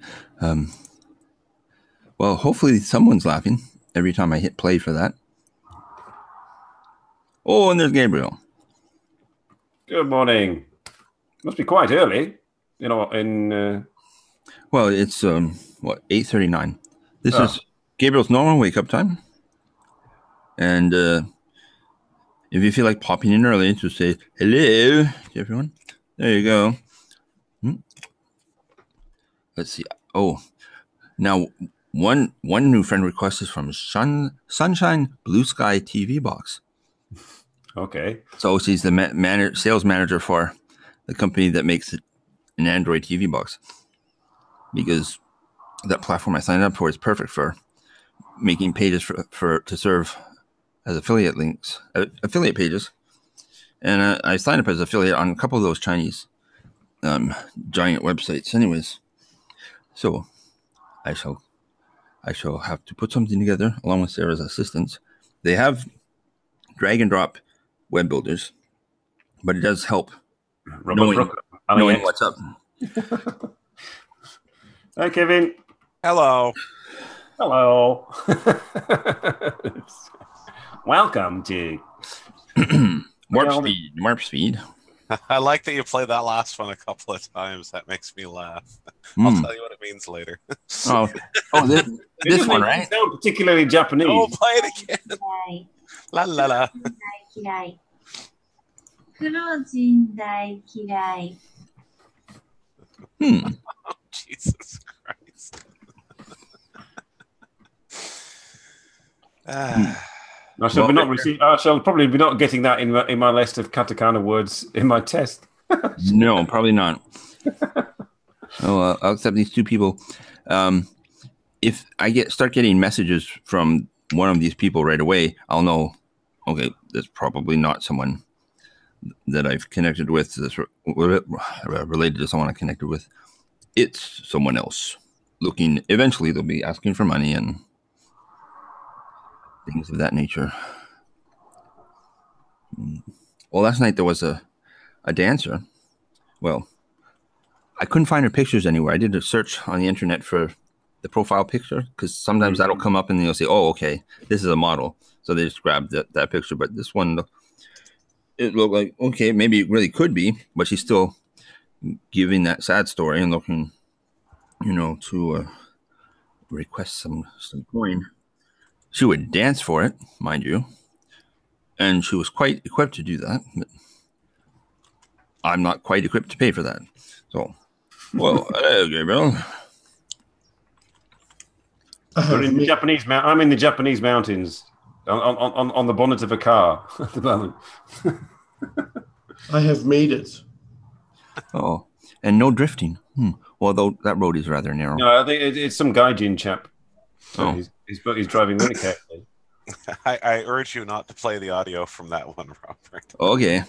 [SPEAKER 2] Well, hopefully someone's laughing every time I hit play for that. Oh, and there's Gabriel.
[SPEAKER 1] Good morning. Must be quite early,
[SPEAKER 2] Well, it's 8:39. This is Gabriel's normal wake-up time. And if you feel like popping in early to say hello to everyone, there you go. Let's see. Oh, now one new friend request is from Sunshine Blue Sky TV Box.
[SPEAKER 1] Okay.
[SPEAKER 2] So she's the sales manager for the company that makes an Android TV box. Because that platform I signed up for is perfect for making pages to serve as affiliate pages. And I signed up as affiliate on a couple of those Chinese giant websites anyways. So I shall have to put something together along with Sarah's assistance. They have drag and drop web builders, but it does help knowing what's up.
[SPEAKER 1] Hi, Kevin.
[SPEAKER 5] Hello.
[SPEAKER 1] Hello. Welcome to
[SPEAKER 2] Warp speed.
[SPEAKER 5] I like that you played that last one a couple of times. That makes me laugh. I'll tell you what it means later.
[SPEAKER 2] This one, right?
[SPEAKER 1] It sound particularly Japanese.
[SPEAKER 5] Oh, play it again.
[SPEAKER 4] 嫌い
[SPEAKER 5] La la la.
[SPEAKER 4] 嫌い黒人大嫌い
[SPEAKER 5] Jesus Christ.
[SPEAKER 1] I shall probably be not getting that in my list of katakana words in my test.
[SPEAKER 2] No, probably not. I'll accept these two people. If I start getting messages from one of these people right away, I'll know. Okay, that's probably not someone that I've connected with. That's related to someone I connected with. It's someone else looking. Eventually, they'll be asking for money and things of that nature. Well, last night there was a dancer. Well, I couldn't find her pictures anywhere. I did a search on the internet for the profile picture because sometimes that'll come up and they'll say, "Oh, okay, this is a model." So they just grabbed that picture. But this one, it looked like, okay, maybe it really could be, but she's still giving that sad story and looking, to request some coin. She would dance for it, mind you, and she was quite equipped to do that. But I'm not quite equipped to pay for that. So, well, hello, Gabriel.
[SPEAKER 1] I'm in the Japanese mountains on the bonnet of a car at the moment.
[SPEAKER 6] I have made it.
[SPEAKER 2] Oh, and no drifting. Although that road is rather narrow.
[SPEAKER 1] No, I think it's some gaijin chap. So he's driving really carefully.
[SPEAKER 5] I urge you not to play the audio from that one, Robert.
[SPEAKER 2] Okay.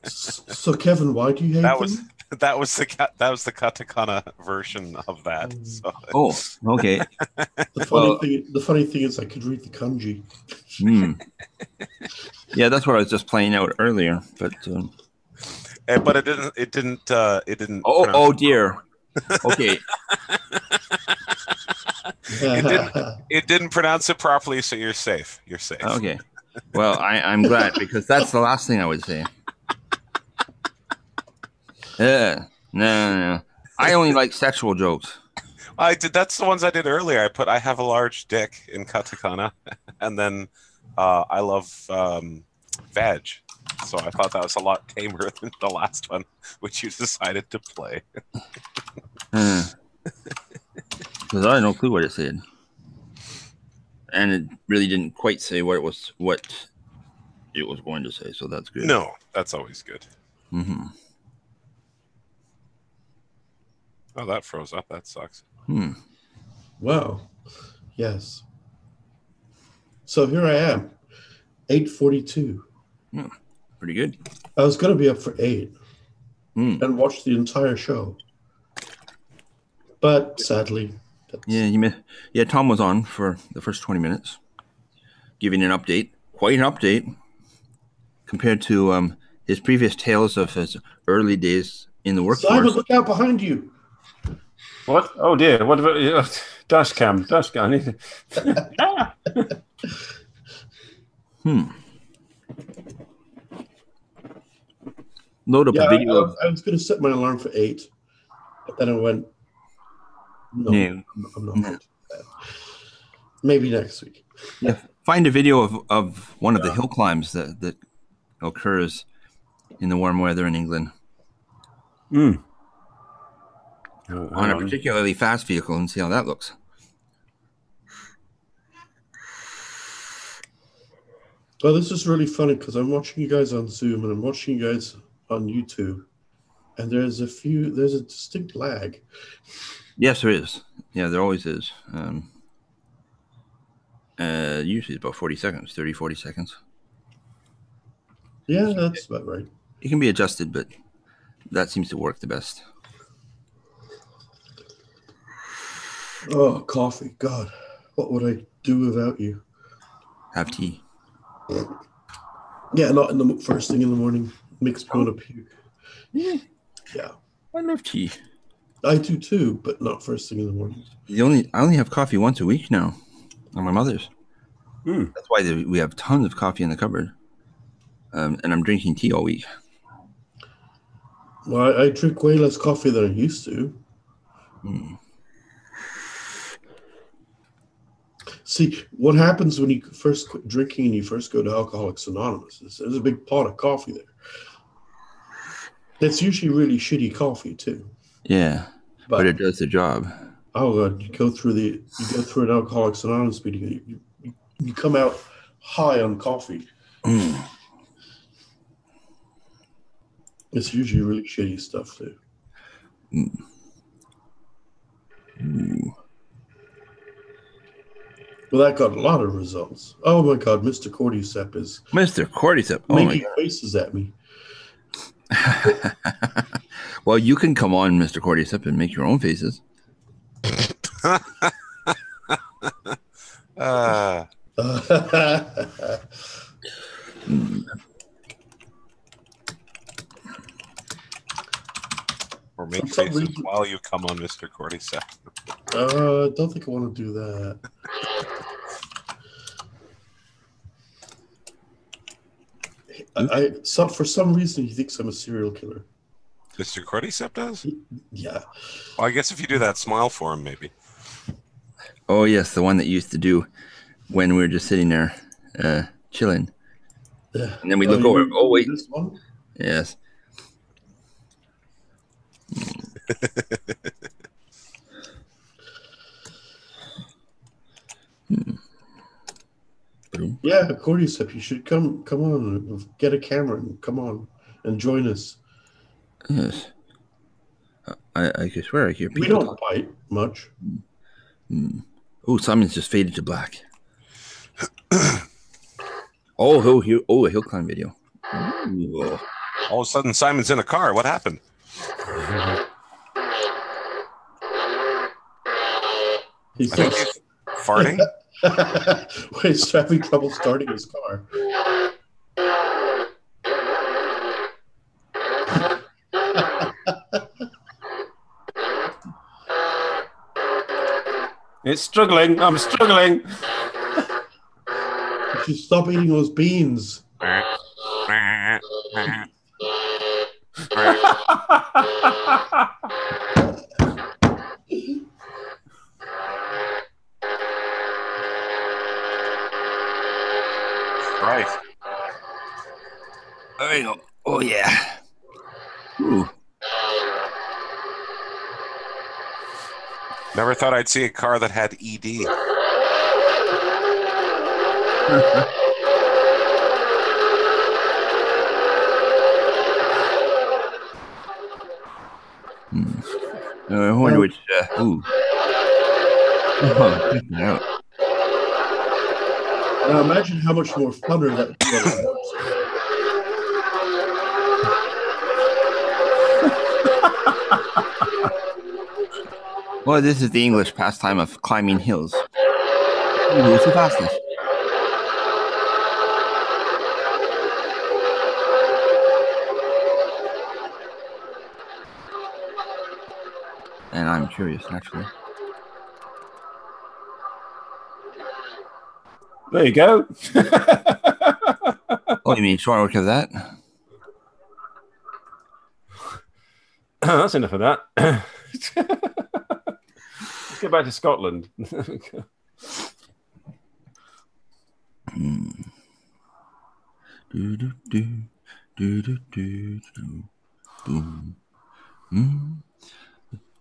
[SPEAKER 6] So, Kevin, why do you hate them?
[SPEAKER 5] That was the katakana version of that. So.
[SPEAKER 2] Oh, okay.
[SPEAKER 6] The funny thing is, I could read the kanji.
[SPEAKER 2] Yeah, that's what I was just playing out earlier, but
[SPEAKER 5] it didn't.
[SPEAKER 2] Oh dear. Okay.
[SPEAKER 5] It didn't pronounce it properly, so you're safe. You're safe.
[SPEAKER 2] Okay. Well, I'm glad because that's the last thing I would say. No. I only like sexual jokes.
[SPEAKER 5] I did. That's the ones I did earlier. I have a large dick in katakana, and then I love veg. So I thought that was a lot tamer than the last one, which you decided to play.
[SPEAKER 2] Because I had no clue what it said, and it really didn't quite say what it was going to say. So that's good.
[SPEAKER 5] No, that's always good.
[SPEAKER 2] Mm-hmm.
[SPEAKER 5] Oh, that froze up. That sucks.
[SPEAKER 6] Wow. Yes. So here I am, 8:42.
[SPEAKER 2] Yeah, pretty good.
[SPEAKER 6] I was going to be up for 8 and watch the entire show. But sadly...
[SPEAKER 2] Yeah, Tom was on for the first 20 minutes, giving an update. Quite an update compared to his previous tales of his early days in the workforce.
[SPEAKER 6] Simon, look out behind you.
[SPEAKER 1] What? Oh dear! What about dash cam?
[SPEAKER 2] Load up a video.
[SPEAKER 6] I was going to set my alarm for 8, but then I went, no. I'm not going to do that. Maybe next week.
[SPEAKER 2] Yeah, find a video of one of the hill climbs that occurs in the warm weather in England. On a particularly fast vehicle and see how that looks.
[SPEAKER 6] Well, this is really funny because I'm watching you guys on Zoom and I'm watching you guys on YouTube, and there's a distinct lag.
[SPEAKER 2] Yes, there is. Yeah, there always is. Usually about 40 seconds, 30, 40 seconds.
[SPEAKER 6] Yeah, that's about right.
[SPEAKER 2] It can be adjusted, but that seems to work the best.
[SPEAKER 6] Oh, coffee. God, what would I do without you?
[SPEAKER 2] Have tea.
[SPEAKER 6] Yeah, not in the first thing in the morning. Makes me want to puke.
[SPEAKER 2] Yeah. I love tea.
[SPEAKER 6] I do too, but not first thing in the morning.
[SPEAKER 2] I only have coffee once a week now, on my mother's.
[SPEAKER 1] Hmm.
[SPEAKER 2] That's why we have tons of coffee in the cupboard, and I'm drinking tea all week.
[SPEAKER 6] Well, I drink way less coffee than I used to. See, what happens when you first quit drinking and you first go to Alcoholics Anonymous is there's a big pot of coffee there. That's usually really shitty coffee too.
[SPEAKER 2] Yeah, but it does the job.
[SPEAKER 6] Oh God, you go through an Alcoholics Anonymous meeting, you come out high on coffee. It's usually really shitty stuff too. Well, that got a lot of results. Oh my God, Mr. Cordyceps is
[SPEAKER 2] Mr. Cordyceps
[SPEAKER 6] making faces at me.
[SPEAKER 2] Well, you can come on, Mr. Cordyceps, and make your own faces.
[SPEAKER 5] Or make faces while you come on, Mr. Cordyceps.
[SPEAKER 6] I don't think I want to do that. For some reason, he thinks I'm a serial killer.
[SPEAKER 5] Mr. Cordyceps does?
[SPEAKER 6] Yeah.
[SPEAKER 5] Well, I guess if you do that smile for him, maybe.
[SPEAKER 2] Oh, yes, the one that you used to do when we were just sitting there chilling. And then we look over. Oh, wait.
[SPEAKER 6] This one?
[SPEAKER 2] Yes.
[SPEAKER 6] Yeah, Cordyceps, you should come on, get a camera and come on and join us.
[SPEAKER 2] Yes. I can swear I hear people.
[SPEAKER 6] We don't bite much.
[SPEAKER 2] Oh, Simon's just faded to black. Oh, a hill climb video. Ooh.
[SPEAKER 5] All of a sudden, Simon's in a car. What happened?
[SPEAKER 6] He's
[SPEAKER 5] farting?
[SPEAKER 6] He's having trouble starting his car.
[SPEAKER 1] It's struggling. I'm struggling.
[SPEAKER 6] You should stop eating those beans.
[SPEAKER 5] Right.
[SPEAKER 2] There you go. Oh, yeah. Ooh.
[SPEAKER 5] Never thought I'd see a car that had ED.
[SPEAKER 2] I wonder which. Ooh. Oh, check it out.
[SPEAKER 6] Now imagine how much more funner that would be.
[SPEAKER 2] Well, this is the English pastime of climbing hills. Who's the fastest? And I'm curious, naturally.
[SPEAKER 1] There you go.
[SPEAKER 2] Oh, you mean short work of that?
[SPEAKER 1] That's enough of that. Let's get back to Scotland.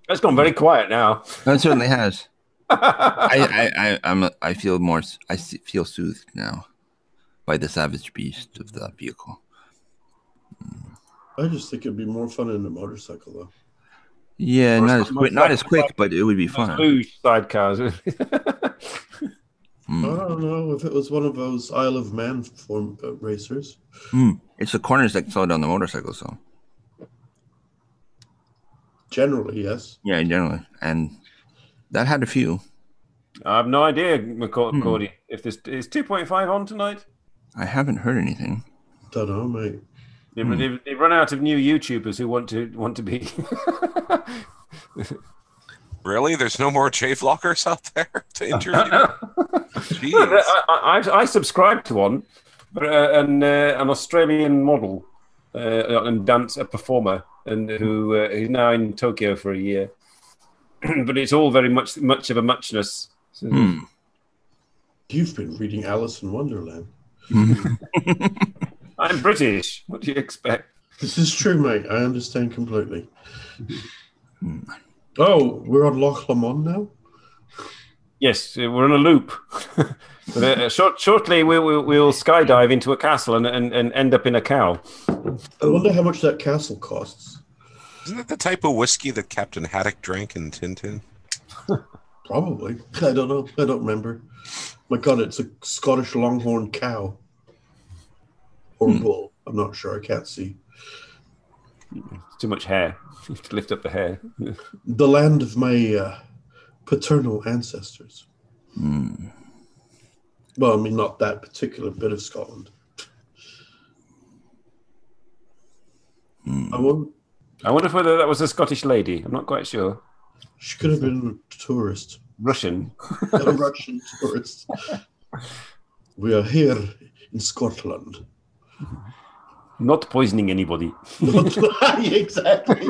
[SPEAKER 1] It's gone very quiet now.
[SPEAKER 2] It certainly has. I feel soothed now by the savage beast of the vehicle.
[SPEAKER 6] I just think it'd be more fun in a motorcycle, though.
[SPEAKER 2] Yeah, not as quick, but it would be fun.
[SPEAKER 1] Huge sidecars.
[SPEAKER 6] I don't know if it was one of those Isle of Man racers.
[SPEAKER 2] It's the corners that slow down the motorcycle, so.
[SPEAKER 6] Generally, yes.
[SPEAKER 2] Yeah, generally, and that had a few. I
[SPEAKER 1] have no idea, Cordy. If this is 2.5 on tonight.
[SPEAKER 2] I haven't heard anything.
[SPEAKER 6] Don't know, mate.
[SPEAKER 1] They've run out of new YouTubers who want to be
[SPEAKER 5] Really? There's no more JVloggers out there to interview? Jeez.
[SPEAKER 1] I subscribe to one, but an Australian model and a performer, and who's now in Tokyo for a year. But it's all very much of a muchness. So,
[SPEAKER 6] You've been reading Alice in Wonderland.
[SPEAKER 1] I'm British. What do you expect?
[SPEAKER 6] This is true, mate. I understand completely. Oh, we're on Loch Lomond now?
[SPEAKER 1] Yes, we're on a loop. But, shortly, we'll skydive into a castle and end up in a cow.
[SPEAKER 6] I wonder how much that castle costs.
[SPEAKER 5] Isn't that the type of whiskey that Captain Haddock drank in Tintin?
[SPEAKER 6] Probably. I don't know. I don't remember. My God, it's a Scottish Longhorn cow. Or bull. I'm not sure. I can't see.
[SPEAKER 1] It's too much hair. You have to lift up the hair.
[SPEAKER 6] The land of my paternal ancestors. Well, I mean, not that particular bit of Scotland. I
[SPEAKER 1] wonder whether that was a Scottish lady. I'm not quite sure.
[SPEAKER 6] She could have been a tourist.
[SPEAKER 1] Russian.
[SPEAKER 6] A Russian tourist. We are here in Scotland.
[SPEAKER 1] Not poisoning anybody.
[SPEAKER 6] Exactly.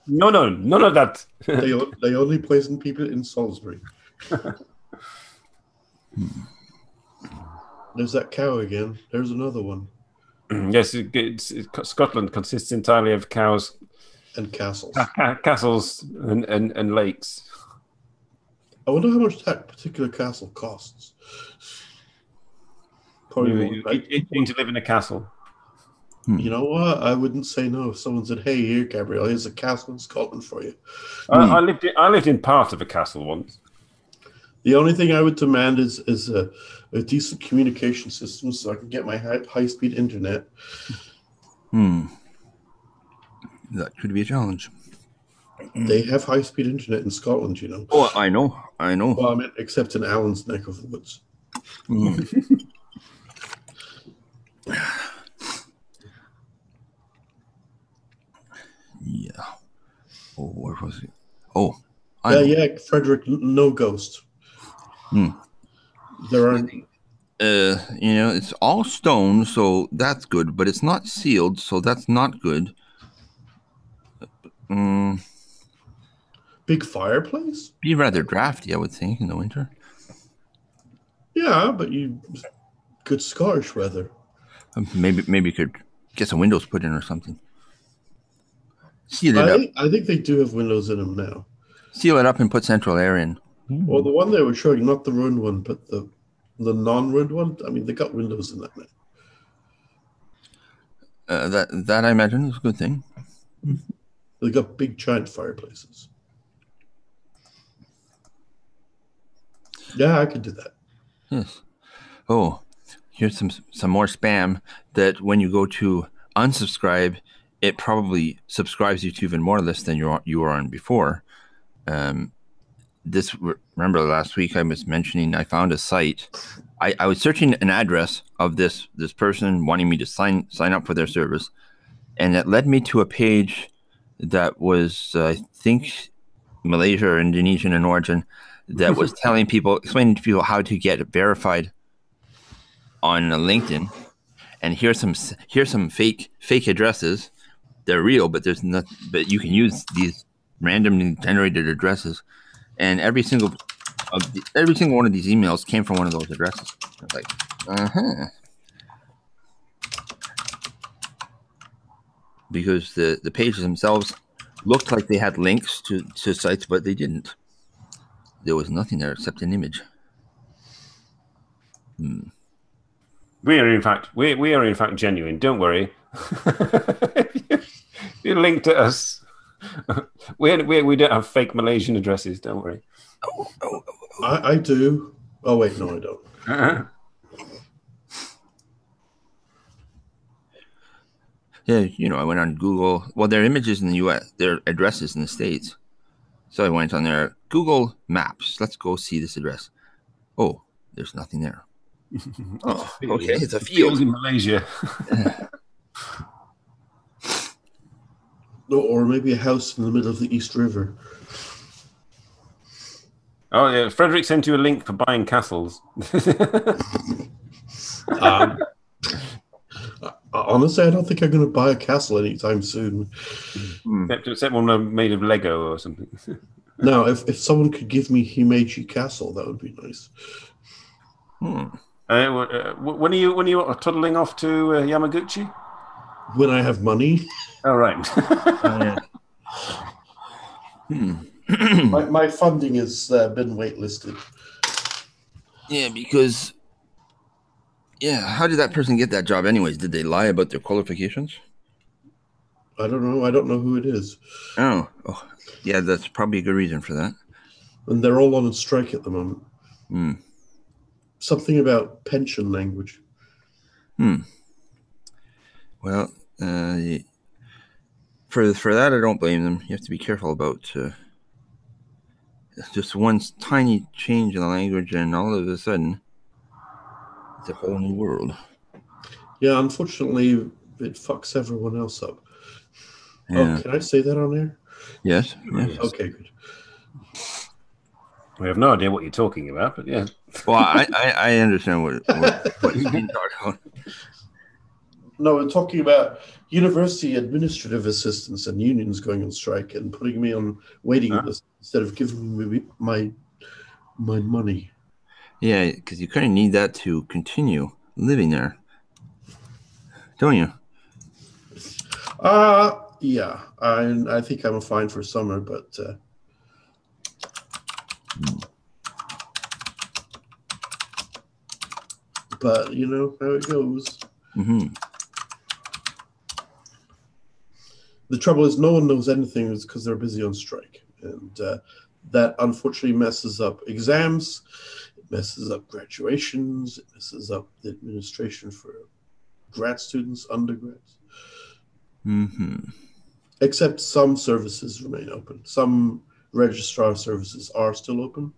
[SPEAKER 1] No, none of that.
[SPEAKER 6] They only poison people in Salisbury. There's that cow again. There's another one.
[SPEAKER 1] Yes, Scotland consists entirely of cows
[SPEAKER 6] and castles.
[SPEAKER 1] Castles and lakes.
[SPEAKER 6] I wonder how much that particular castle costs.
[SPEAKER 1] Probably you to live in a castle.
[SPEAKER 6] You know what? I wouldn't say no if someone said, "Hey, here, Gabriel, here's a castle in Scotland for you."
[SPEAKER 1] I lived in part of a castle once.
[SPEAKER 6] The only thing I would demand is a decent communication system so I can get my high-speed internet.
[SPEAKER 2] That could be a challenge.
[SPEAKER 6] They have high-speed internet in Scotland, you know.
[SPEAKER 2] Oh, I know.
[SPEAKER 6] Well, I mean, except in Alan's neck of the woods.
[SPEAKER 2] Yeah. Oh, where was it? Oh,
[SPEAKER 6] yeah, Frederick, no ghost. There aren't.
[SPEAKER 2] It's all stone, so that's good, but it's not sealed, so that's not good.
[SPEAKER 6] Big fireplace?
[SPEAKER 2] Be rather drafty, I would think, in the winter.
[SPEAKER 6] Yeah, but good Scottish weather.
[SPEAKER 2] Maybe you could get some windows put in or something. Seal it up.
[SPEAKER 6] I think they do have windows in them now.
[SPEAKER 2] Seal it up and put central air in.
[SPEAKER 6] Well, the one they were showing, not the ruined one, but the non-ruined one. I mean, they got windows in that now.
[SPEAKER 2] That I imagine is a good thing.
[SPEAKER 6] They got big giant fireplaces. Yeah, I could do that.
[SPEAKER 2] Yes. Oh, here's some more spam that when you go to unsubscribe, it probably subscribes you to even more lists than you were on before. Remember last week I was mentioning I found a site. I was searching an address of this person wanting me to sign up for their service, and it led me to a page that was I think Malaysia or Indonesian in origin, that was explaining to people how to get verified on LinkedIn. And here's some fake addresses. They're real, but but you can use these randomly generated addresses, and every single one of these emails came from one of those addresses. I was like, because the pages themselves looked like they had links to sites, but they didn't. There was nothing there except an image.
[SPEAKER 1] We are in fact genuine. Don't worry. You link to us. We don't have fake Malaysian addresses. Don't worry.
[SPEAKER 6] I do. Oh wait, no, I don't.
[SPEAKER 2] Yeah, I went on Google. Well, their images in the U.S., their addresses in the States. So I went on there, Google Maps. Let's go see this address. Oh, there's nothing there. Oh, okay, it's a field
[SPEAKER 1] in Malaysia.
[SPEAKER 6] Or maybe a house in the middle of the East River.
[SPEAKER 1] Oh yeah, Frederick sent you a link for buying castles.
[SPEAKER 6] Honestly, I don't think I'm going to buy a castle anytime soon.
[SPEAKER 1] Except one made of Lego or something.
[SPEAKER 6] Now, if someone could give me Himeji Castle, that would be nice.
[SPEAKER 1] When are you toddling off to Yamaguchi?
[SPEAKER 6] When I have money.
[SPEAKER 1] Oh right.
[SPEAKER 6] My funding has been waitlisted.
[SPEAKER 2] Yeah, because how did that person get that job anyways? Did they lie about their qualifications?
[SPEAKER 6] I don't know. I don't know who it is.
[SPEAKER 2] Oh, yeah, that's probably a good reason for that.
[SPEAKER 6] And they're all on a strike at the moment. Something about pension language.
[SPEAKER 2] Well, for that, I don't blame them. You have to be careful about just one tiny change in the language, and all of a sudden, it's a whole new world.
[SPEAKER 6] Yeah, unfortunately, it fucks everyone else up.
[SPEAKER 2] Yeah.
[SPEAKER 6] Oh, can I say that on air?
[SPEAKER 2] Yes.
[SPEAKER 6] Okay, good.
[SPEAKER 1] We have no idea what you're talking about, but yeah.
[SPEAKER 2] Well, I understand what you're being talked about.
[SPEAKER 6] No, we're talking about university administrative assistants and unions going on strike and putting me on waiting list instead of giving me my money.
[SPEAKER 2] Yeah, because you kind of need that to continue living there, don't you?
[SPEAKER 6] Yeah. I think I'm fine for summer, but you know how it goes. The trouble is no one knows anything because they're busy on strike. And that unfortunately messes up exams, it messes up graduations, it messes up the administration for grad students, undergrads. Except some services remain open. Some registrar services are still open.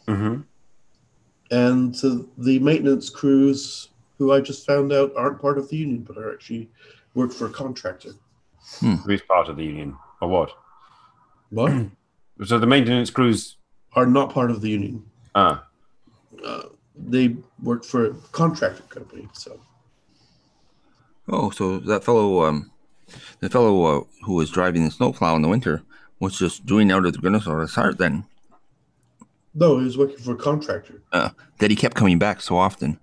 [SPEAKER 6] And the maintenance crews, who I just found out aren't part of the union, but are actually work for a contractor.
[SPEAKER 1] Who's part of the union, or what?
[SPEAKER 6] What?
[SPEAKER 1] So the maintenance crews
[SPEAKER 6] are not part of the union. They work for a contractor company. So.
[SPEAKER 2] Oh, so that fellow, who was driving the snowplow in the winter was just doing out of the goodness of his heart then.
[SPEAKER 6] No, he was working for a contractor.
[SPEAKER 2] That he kept coming back so often.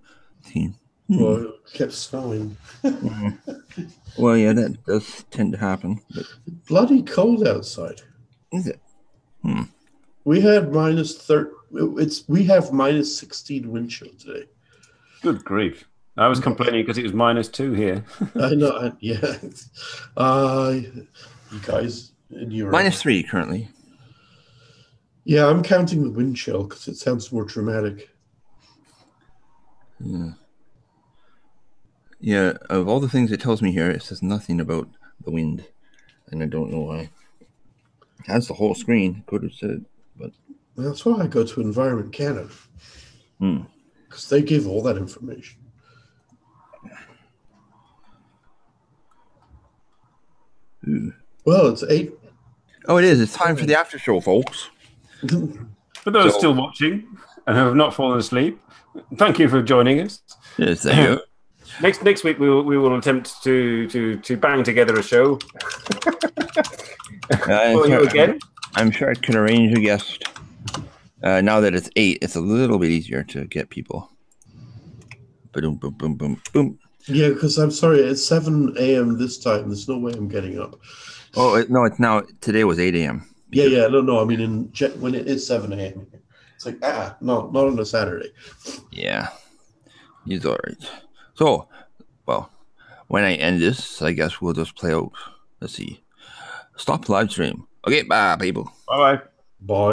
[SPEAKER 6] Well, it kept snowing.
[SPEAKER 2] Well, yeah, that does tend to happen. But...
[SPEAKER 6] bloody cold outside.
[SPEAKER 2] Is it?
[SPEAKER 6] We had we have minus 16 wind chill today.
[SPEAKER 1] Good grief. I was complaining because it was -2 here.
[SPEAKER 6] I know, yeah. You guys in Europe.
[SPEAKER 2] -3 currently.
[SPEAKER 6] Yeah, I'm counting the wind chill because it sounds more dramatic.
[SPEAKER 2] Yeah, of all the things it tells me here, it says nothing about the wind, and I don't know why. That's the whole screen. Could have said, but
[SPEAKER 6] well, that's why I go to Environment Canada, because they give all that information. Well, it's 8.
[SPEAKER 2] Oh, it is. It's time for the after show, folks.
[SPEAKER 1] For those still watching and who have not fallen asleep, thank you for joining us.
[SPEAKER 2] Yes, thank you.
[SPEAKER 1] Next week we will attempt to bang together a show.
[SPEAKER 2] I'm sure I can arrange a guest. Now that it's 8, it's a little bit easier to get people. Boom, boom, boom, boom, boom.
[SPEAKER 6] Yeah, because I'm sorry, it's 7 a.m. this time. There's no way I'm getting up.
[SPEAKER 2] Oh, no, it's now. Today was 8 a.m.
[SPEAKER 6] Yeah, no. I mean, when it is 7 a.m. It's like, no, not on a Saturday.
[SPEAKER 2] Yeah, he's all right. So, well, when I end this, I guess we'll just play out. Let's see. Stop live stream. Okay, bye, people.
[SPEAKER 1] Bye-bye.
[SPEAKER 6] Bye.